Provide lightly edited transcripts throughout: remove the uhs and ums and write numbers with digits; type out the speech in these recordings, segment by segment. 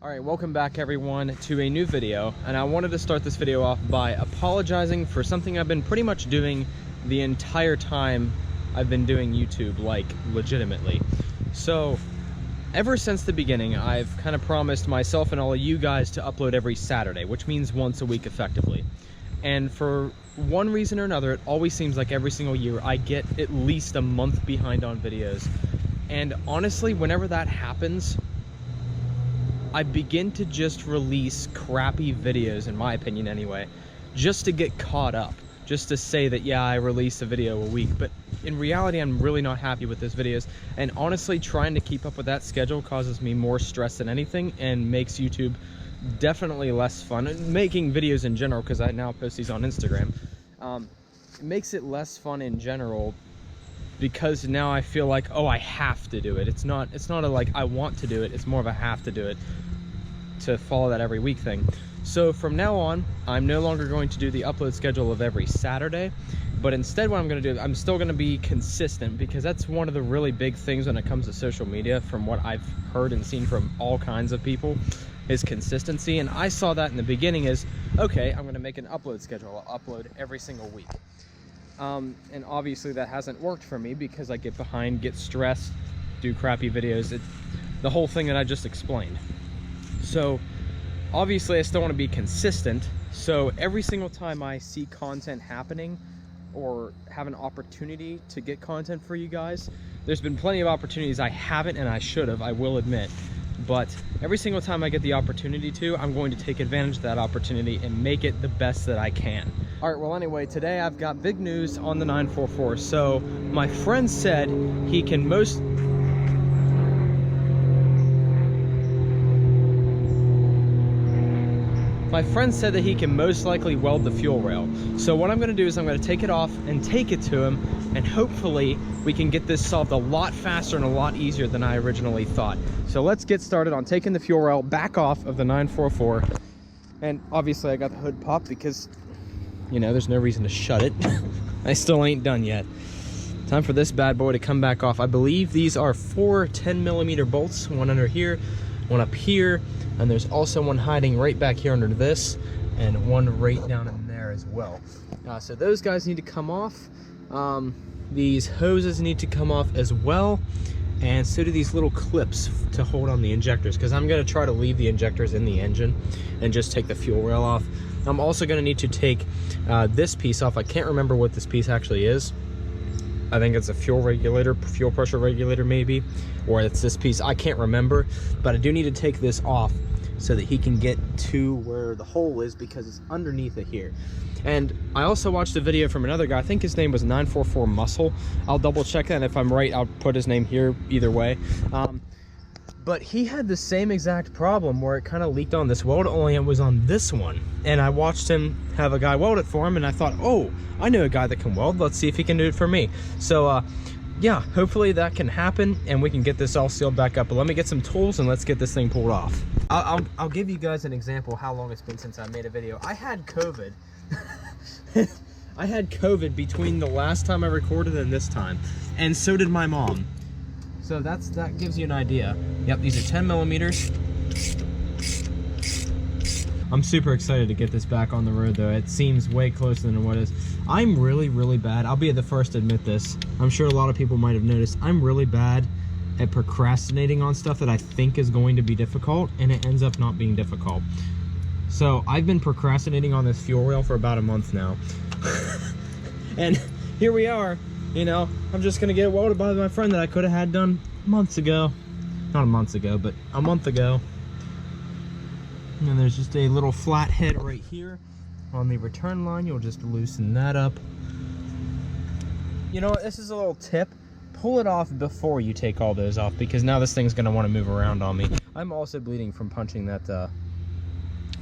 Alright, welcome back everyone to a new video, and I wanted to start this video off by apologizing for something I've been pretty much doing the entire time I've been doing YouTube, like legitimately. So ever since the beginning, I've kind of promised myself and all of you guys to upload every Saturday, which means once a week effectively. And for one reason or another, it always seems like every single year I get at least a month behind on videos. And honestly, whenever that happens, I begin to just release crappy videos, in my opinion anyway, just to get caught up, just to say that, yeah, I release a video a week. But in reality, I'm really not happy with those videos. And honestly, trying to keep up with that schedule causes me more stress than anything and makes YouTube definitely less fun. Making videos in general, because I now post these on Instagram, it makes it less fun in general, because now I feel like, oh, I have to do it. It's not a like I want to do it, it's more of a have to do it, to follow that every week thing. So from now on, I'm no longer going to do the upload schedule of every Saturday, but instead what I'm going to do, I'm still going to be consistent, because that's one of the really big things when it comes to social media, from what I've heard and seen from all kinds of people, is consistency. And I saw that in the beginning as, okay, I'm going to make an upload schedule. I'll upload every single week. And obviously that hasn't worked for me, because I get behind, get stressed, do crappy videos, the whole thing that I just explained. So obviously I still want to be consistent, so every single time I see content happening or have an opportunity to get content for you guys, there's been plenty of opportunities I haven't, and I should have, I will admit, but every single time I get the opportunity to, I'm going to take advantage of that opportunity and make it the best that I can. Alright, well anyway, today I've got big news on the 944. So my friend said he can most likely weld the fuel rail. So what I'm going to do is I'm going to take it off and take it to him, and hopefully we can get this solved a lot faster and a lot easier than I originally thought. So let's get started on taking the fuel rail back off of the 944. And obviously I got the hood popped because, you know, there's no reason to shut it. I still ain't done yet. Time for this bad boy to come back off. I believe these are 4 10mm bolts, one under here, one up here, and there's also one hiding right back here under this, and one right down in there as well. So those guys need to come off. These hoses need to come off as well, and so do these little clips to hold on the injectors, because I'm going to try to leave the injectors in the engine and just take the fuel rail off. I'm also going to need to take this piece off. I can't remember what this piece actually is. I think it's a fuel regulator, fuel pressure regulator maybe, or it's this piece, I can't remember, but I do need to take this off so that he can get to where the hole is, because it's underneath it here. And I also watched a video from another guy, I think his name was 944 Muscle. I'll double check that, and if I'm right, I'll put his name here either way. But he had the same exact problem where it kind of leaked on this weld, only it was on this one. And I watched him have a guy weld it for him, and I thought, oh, I know a guy that can weld, let's see if he can do it for me. So yeah, hopefully that can happen and we can get this all sealed back up. But let me get some tools and let's get this thing pulled off. I'll give you guys an example how long it's been since I made a video. I had COVID. I had COVID between the last time I recorded and this time, and so did my mom. So that gives you an idea. Yep, these are 10mm. I'm super excited to get this back on the road though. It seems way closer than what it is. I'm really, really bad. I'll be the first to admit this. I'm sure a lot of people might have noticed. I'm really bad at procrastinating on stuff that I think is going to be difficult, and it ends up not being difficult. So I've been procrastinating on this fuel rail for about a month now. And here we are. You know, I'm just gonna get welded by my friend that I could have had done months ago. Not months ago, but a month ago. And then there's just a little flat head right here on the return line. You'll just loosen that up. You know what, this is a little tip. Pull it off before you take all those off, because now this thing's gonna want to move around on me. I'm also bleeding from punching that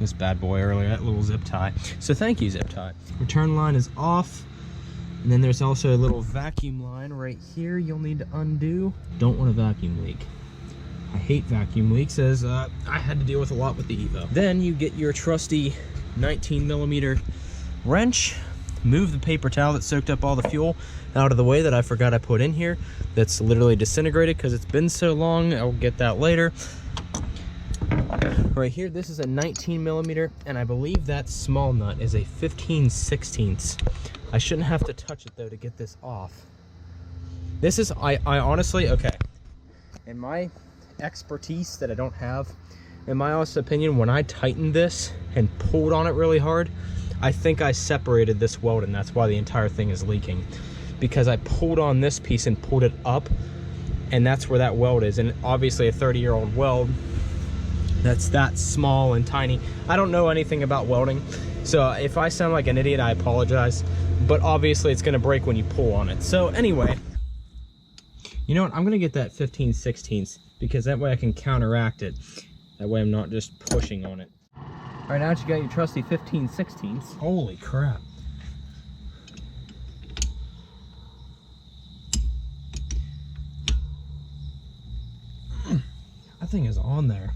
this bad boy earlier, that little zip tie. So thank you, zip tie. Return line is off. And then there's also a little vacuum line right here you'll need to undo. Don't want a vacuum leak. I hate vacuum leaks, as I had to deal with a lot with the Evo. Then you get your trusty 19mm wrench. Move the paper towel that soaked up all the fuel out of the way that I forgot I put in here. That's literally disintegrated because it's been so long. I'll get that later. right here, this is a 19 millimeter, and I believe that small nut is a 15/16. I shouldn't have to touch it though to get this off. This is, I honestly, okay, in my expertise that I don't have, in my honest opinion, when I tightened this and pulled on it really hard, I think I separated this weld, and that's why the entire thing is leaking. Because I pulled on this piece and pulled it up, and that's where that weld is. And obviously a 30-year-old weld that's that small and tiny. I don't know anything about welding, so if I sound like an idiot, I apologize, but obviously it's gonna break when you pull on it. So anyway, you know what, I'm gonna get that 15/16 because that way I can counteract it. That way I'm not just pushing on it. All right, now that you got your trusty 15/16. Holy crap. That thing is on there.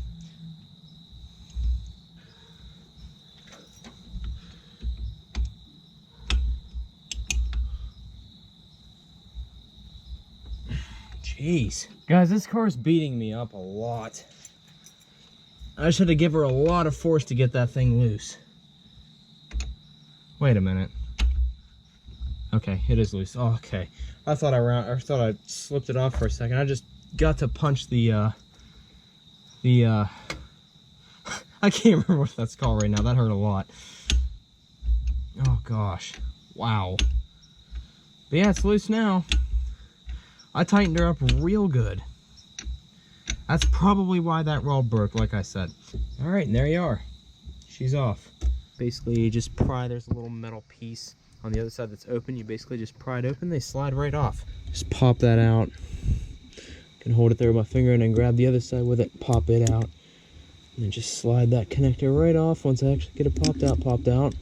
Jeez. Guys, this car is beating me up a lot. I should have given her a lot of force to get that thing loose. Wait a minute. Okay, it is loose. Oh, okay. I thought I slipped it off for a second. I just got to punch the I can't remember what that's called right now. That hurt a lot. Oh gosh. Wow. But yeah, it's loose now. I tightened her up real good. That's probably why that weld broke, like I said. All right, and there you are. She's off. Basically, you just pry. There's a little metal piece on the other side that's open. You basically just pry it open. They slide right off. Just pop that out. Can hold it there with my finger and then grab the other side with it, pop it out, and then just slide that connector right off. Once I actually get it popped out.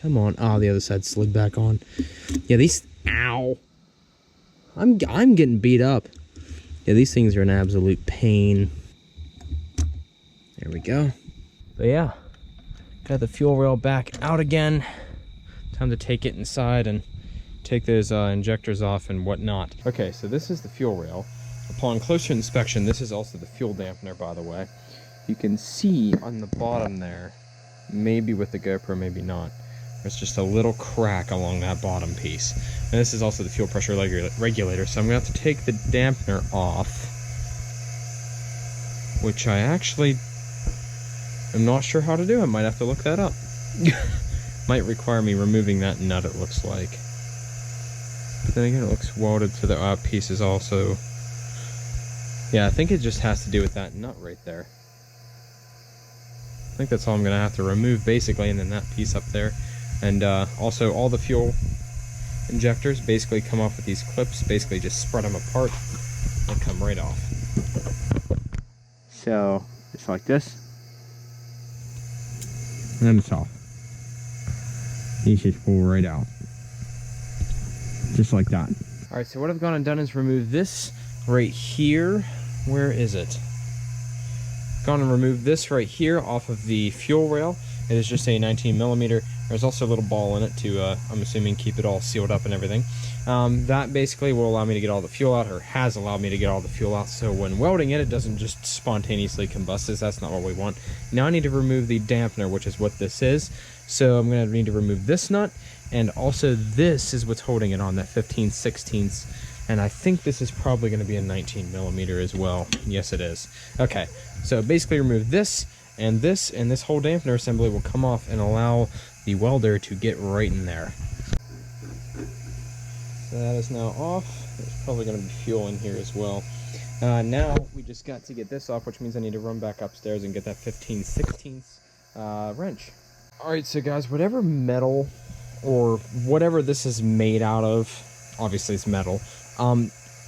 Come on. Oh, the other side slid back on. Yeah, these, ow. I'm getting beat up. Yeah, these things are an absolute pain. There we go. But yeah, got the fuel rail back out again. Time to take it inside and take those injectors off and whatnot. Okay, so this is the fuel rail. Upon closer inspection, this is also the fuel dampener, by the way. You can see on the bottom there, maybe with the GoPro, maybe not, there's just a little crack along that bottom piece. And this is also the fuel pressure regulator, so I'm gonna have to take the dampener off, which I actually am not sure how to do. I might have to look that up. Might require me removing that nut, it looks like. But then again, it looks welded to the pieces also. Yeah, I think it just has to do with that nut right there. I think that's all I'm gonna have to remove basically, and then that piece up there. And also all the fuel injectors basically come off with these clips. Basically just spread them apart and come right off. So, just like this. And then it's off. These just pull right out. Just like that. Alright, so what I've gone and done is remove this right here. Where is it? Gone and removed this right here off of the fuel rail. It is just a 19 millimeter. There's also a little ball in it to, I'm assuming, keep it all sealed up and everything. That basically will allow me to get all the fuel out, or has allowed me to get all the fuel out, so when welding it, it doesn't just spontaneously combust. That's not what we want. Now I need to remove the dampener, which is what this is. So I'm going to need to remove this nut, and also this is what's holding it on, that 15/16. And I think this is probably going to be a 19 millimeter as well. Yes, it is. Okay, so basically remove this, and this whole dampener assembly will come off and allow the welder to get right in there. So that is now off. There's probably going to be fuel in here as well. Now we just got to get this off, which means I need to run back upstairs and get that 15/16 wrench. Alright, so guys, whatever metal or whatever this is made out of, obviously it's metal,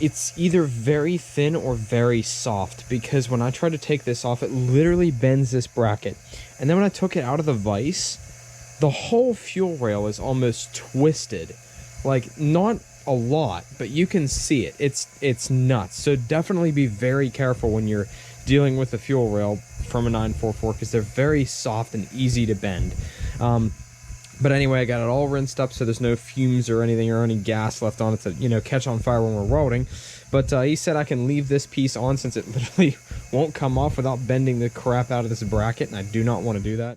it's either very thin or very soft, because when I try to take this off, it literally bends this bracket. And then when I took it out of the vise, the whole fuel rail is almost twisted. Like, not a lot, but you can see it. It's nuts. So definitely be very careful when you're dealing with the fuel rail from a 944, because they're very soft and easy to bend. But anyway, I got it all rinsed up so there's no fumes or anything or any gas left on it to, you know, catch on fire when we're welding. But he said I can leave this piece on since it literally won't come off without bending the crap out of this bracket, and I do not want to do that.